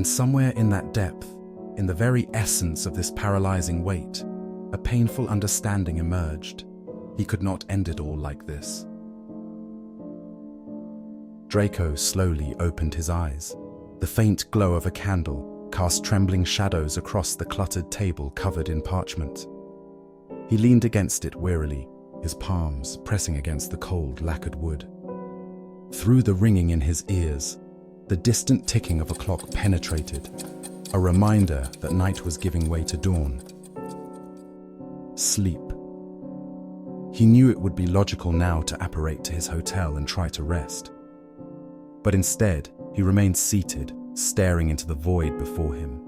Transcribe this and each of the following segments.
And somewhere in that depth, in the very essence of this paralyzing weight, a painful understanding emerged. He could not end it all like this. Draco slowly opened his eyes. The faint glow of a candle cast trembling shadows across the cluttered table covered in parchment. He leaned against it wearily, his palms pressing against the cold, lacquered wood. Through the ringing in his ears, the distant ticking of a clock penetrated, a reminder that night was giving way to dawn. Sleep. He knew it would be logical now to apparate to his hotel and try to rest. But instead, he remained seated, staring into the void before him.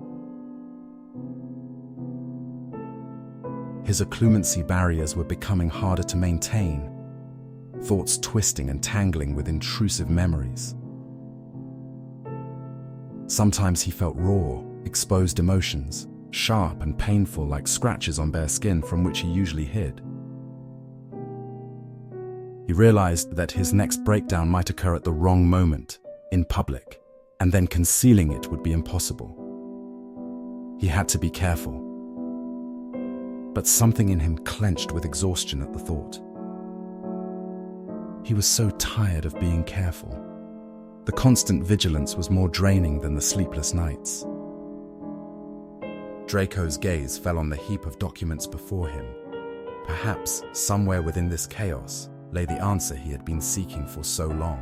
His occlumency barriers were becoming harder to maintain, thoughts twisting and tangling with intrusive memories. Sometimes he felt raw, exposed emotions, sharp and painful like scratches on bare skin from which he usually hid. He realized that his next breakdown might occur at the wrong moment, in public, and then concealing it would be impossible. He had to be careful. But something in him clenched with exhaustion at the thought. He was so tired of being careful. The constant vigilance was more draining than the sleepless nights. Draco's gaze fell on the heap of documents before him. Perhaps somewhere within this chaos lay the answer he had been seeking for so long.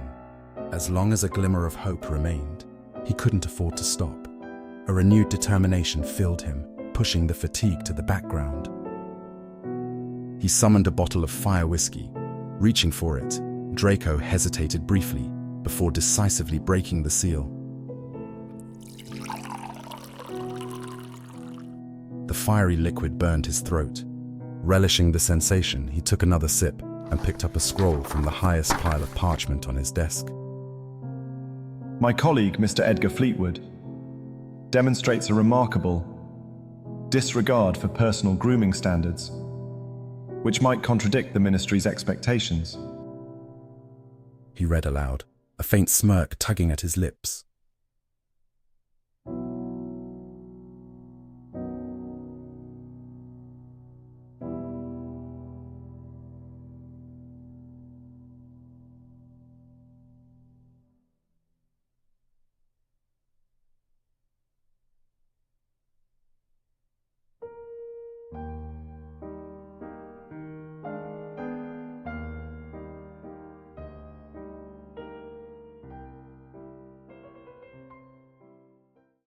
As long as a glimmer of hope remained, he couldn't afford to stop. A renewed determination filled him, pushing the fatigue to the background. He summoned a bottle of fire whiskey. Reaching for it, Draco hesitated briefly before decisively breaking the seal. The fiery liquid burned his throat. Relishing the sensation, he took another sip and picked up a scroll from the highest pile of parchment on his desk. My colleague, Mr. Edgar Fleetwood, demonstrates a remarkable disregard for personal grooming standards, which might contradict the Ministry's expectations. He read aloud, a faint smirk tugging at his lips.